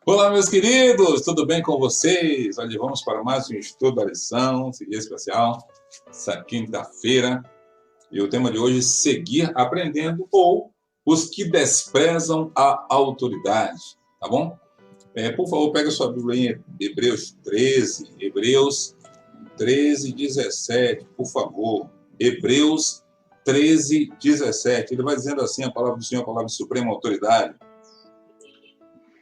Olá, meus queridos, tudo bem com vocês? Olha, vamos para mais um estudo da lição, esse dia especial, essa quinta-feira. E o tema de hoje é seguir aprendendo ou os que desprezam a autoridade, tá bom? Por favor, pega sua Bíblia em Hebreus 13, 17, por favor. Hebreus 13, 17. Ele vai dizendo assim, a palavra do Senhor, a palavra de suprema autoridade.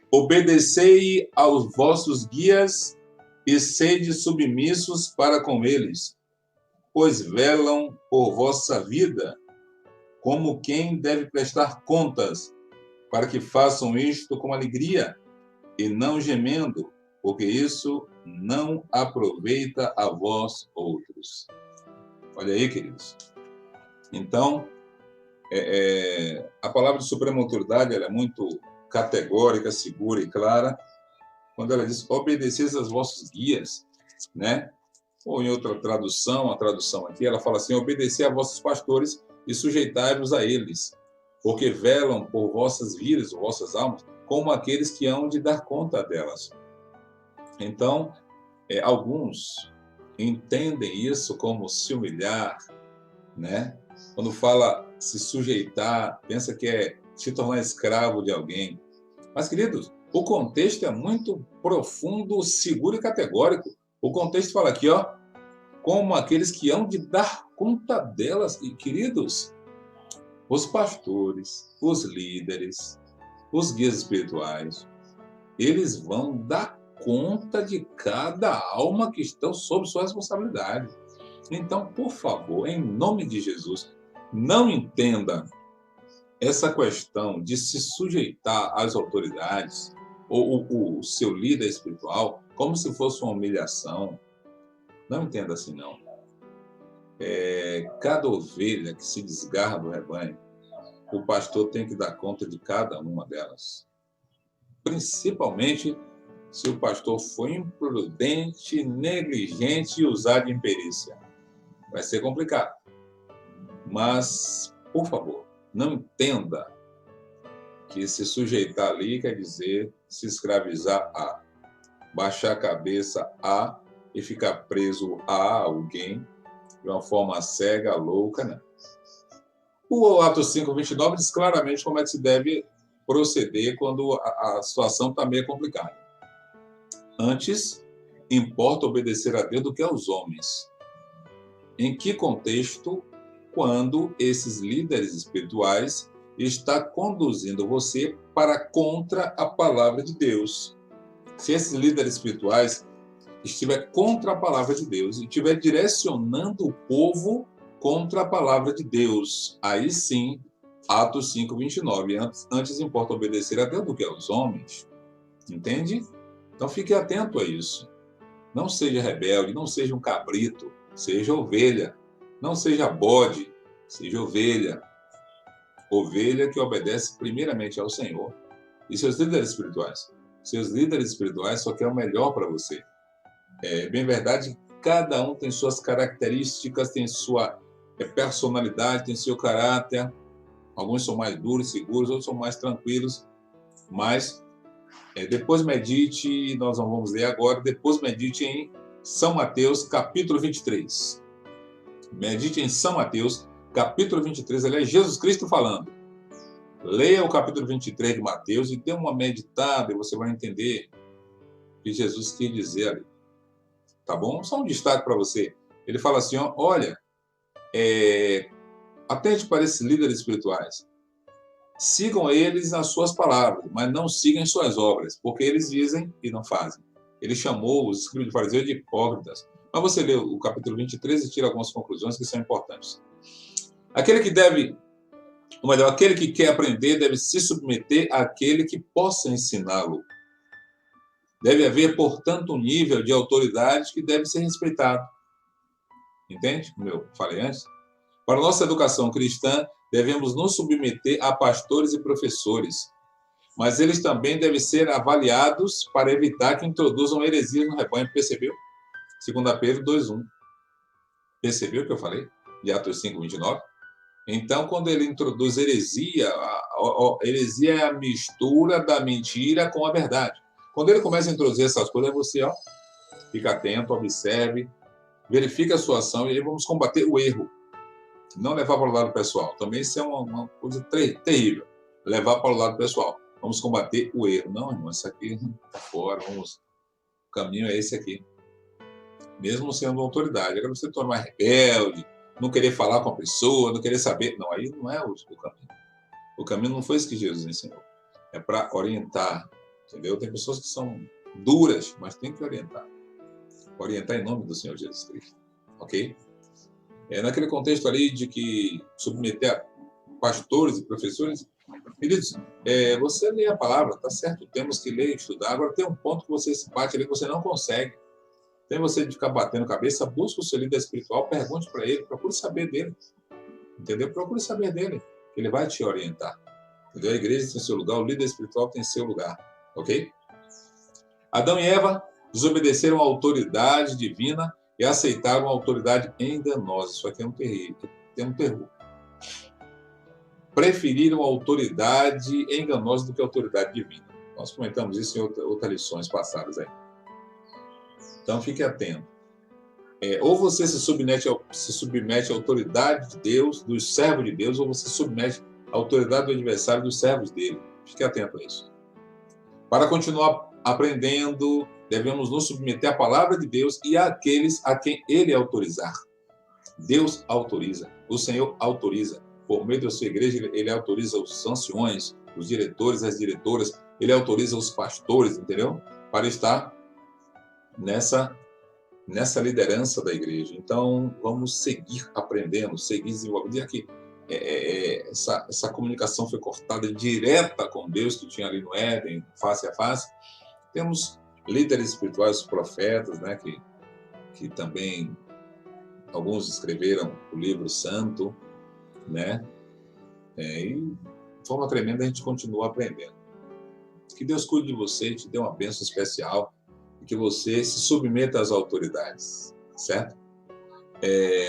Obedecei aos vossos guias e sede submissos para com eles, pois velam por vossa vida, como quem deve prestar contas, para que façam isto com alegria e não gemendo, porque isso não aproveita a vós outros. Olha aí, queridos. Então, a palavra de suprema autoridade ela é muito categórica, segura e clara, quando ela diz, obedeceis aos vossos guias, né? Ou em outra tradução, a tradução aqui, ela fala assim, obedecei a vossos pastores e sujeitai-vos a eles, porque velam por vossas vidas, vossas almas, como aqueles que hão de dar conta delas. Então, alguns entendem isso como se humilhar, né? Quando fala se sujeitar, pensa que é se tornar escravo de alguém. Mas, queridos, o contexto é muito profundo, seguro e categórico. O contexto fala aqui, ó, como aqueles que hão de dar conta delas. E, queridos, os pastores, os líderes, os guias espirituais, eles vão dar conta de cada alma que estão sob sua responsabilidade. Então, por favor, em nome de Jesus, não entenda essa questão de se sujeitar às autoridades ou o seu líder espiritual como se fosse uma humilhação. Não entenda assim, não. Cada ovelha que se desgarra do rebanho, o pastor tem que dar conta de cada uma delas. Principalmente se o pastor for imprudente, negligente e usar de imperícia. Vai ser complicado. Mas, por favor, não entenda que se sujeitar ali quer dizer se escravizar a, baixar a cabeça a e ficar preso a alguém de uma forma cega, louca, né? O Atos 5:29 diz claramente como é que se deve proceder quando a situação está meio complicada. Antes, importa obedecer a Deus do que aos homens. Em que contexto? Quando esses líderes espirituais está conduzindo você para contra a palavra de Deus. Se esses líderes espirituais estiver contra a palavra de Deus e estiver direcionando o povo contra a palavra de Deus, aí sim, Atos 5:29, antes importa obedecer a Deus do que aos homens. Entende? Então fique atento a isso. Não seja rebelde, não seja um cabrito, seja ovelha. Não seja bode, seja ovelha. Ovelha que obedece primeiramente ao Senhor e seus líderes espirituais. Seus líderes espirituais só querem o melhor para você. É bem verdade que cada um tem suas características, tem sua personalidade, tem seu caráter. Alguns são mais duros, seguros, outros são mais tranquilos. Mas depois medite, nós não vamos ler agora, depois medite em São Mateus, capítulo 23. Medite em São Mateus, capítulo 23, ali é Jesus Cristo falando. Leia o capítulo 23 de Mateus e dê uma meditada e você vai entender o que Jesus quis dizer ali. Tá bom? Só um destaque para você. Ele fala assim, ó, olha, atente para esses líderes espirituais. Sigam eles nas suas palavras, mas não sigam em suas obras, porque eles dizem e não fazem. Ele chamou os escribas de fariseus de hipócritas. Mas você lê o capítulo 23 e tira algumas conclusões que são importantes. Aquele que quer aprender deve se submeter àquele que possa ensiná-lo. Deve haver, portanto, um nível de autoridade que deve ser respeitado. Entende? Como eu falei antes. Para nossa educação cristã, devemos nos submeter a pastores e professores. Mas eles também devem ser avaliados para evitar que introduzam heresias no rebanho. Percebeu? 2 Pedro 2:1. Percebeu o que eu falei? De Atos 5:29. Então, quando ele introduz heresia, a heresia é a mistura da mentira com a verdade. Quando ele começa a introduzir essas coisas, você, ó, fica atento, observe, verifique a sua ação e aí vamos combater o erro. Não levar para o lado pessoal. Também isso é uma coisa terrível. Levar para o lado pessoal. Vamos combater o erro. Não, irmão, isso aqui está fora. O caminho é esse aqui. Mesmo sendo autoridade. Agora você tornar rebelde, não querer falar com a pessoa, não querer saber. Não, aí não é o caminho. O caminho não foi isso que Jesus ensinou. É para orientar. Entendeu? Tem pessoas que são duras, mas tem que orientar. Orientar em nome do Senhor Jesus Cristo. Ok? Naquele contexto ali de que submeter a pastores e professores, queridos, você lê a palavra, tá certo? Temos que ler e estudar. Agora tem um ponto que você se bate ali que você não consegue. Tem você de ficar batendo cabeça, busca o seu líder espiritual, pergunte para ele, procure saber dele. Entendeu? Procure saber dele, que ele vai te orientar. Entendeu? A igreja tem seu lugar, o líder espiritual tem seu lugar. Ok? Adão e Eva desobedeceram à autoridade divina e aceitaram a autoridade enganosa. Isso aqui é um terror. Preferiram a autoridade enganosa do que a autoridade divina. Nós comentamos isso em outras lições passadas aí. Então, fique atento. Ou você se submete à autoridade de Deus, dos servos de Deus, ou você se submete à autoridade do adversário, dos servos dele. Fique atento a isso. Para continuar aprendendo, devemos nos submeter à palavra de Deus e àqueles a quem Ele autorizar. Deus autoriza, o Senhor autoriza. Por meio da sua igreja, Ele autoriza os anciões, os diretores, as diretoras, Ele autoriza os pastores, entendeu? Para estar nessa liderança da igreja. Então, vamos seguir aprendendo, seguir desenvolvendo. E aqui, essa comunicação foi cortada direta com Deus, que tinha ali no Éden, face a face. Temos líderes espirituais, profetas, né, que também, alguns escreveram o livro santo, né, e de forma tremenda a gente continua aprendendo. Que Deus cuide de você, te dê uma bênção especial, e que você se submeta às autoridades, certo?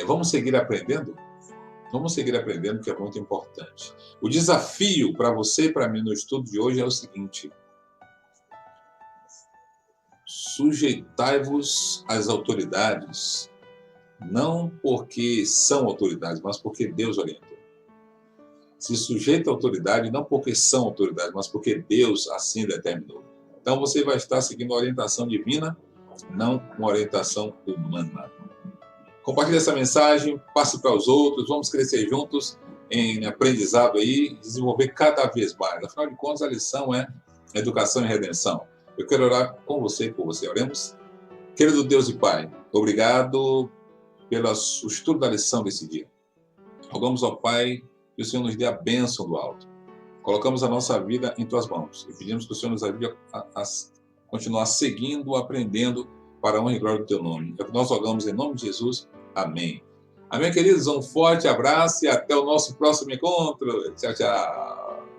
Vamos seguir aprendendo? Vamos seguir aprendendo, que é muito importante. O desafio para você e para mim no estudo de hoje é o seguinte: sujeitai-vos às autoridades, não porque são autoridades, mas porque Deus orientou. Se sujeita à autoridade, não porque são autoridades, mas porque Deus assim determinou. Então você vai estar seguindo a orientação divina, não uma orientação humana. Compartilhe essa mensagem, passe para os outros, vamos crescer juntos em aprendizado aí, desenvolver cada vez mais. Afinal de contas, a lição é educação e redenção. Eu quero orar com você e por você. Oremos. Querido Deus e Pai, obrigado pelo estudo da lição desse dia. Rogamos ao Pai que o Senhor nos dê a bênção do alto. Colocamos a nossa vida em Tuas mãos e pedimos que o Senhor nos ajude a continuar seguindo, aprendendo para a honra e glória do Teu nome. É o que nós rogamos em nome de Jesus. Amém. Amém, queridos? Um forte abraço e até o nosso próximo encontro. Tchau, tchau.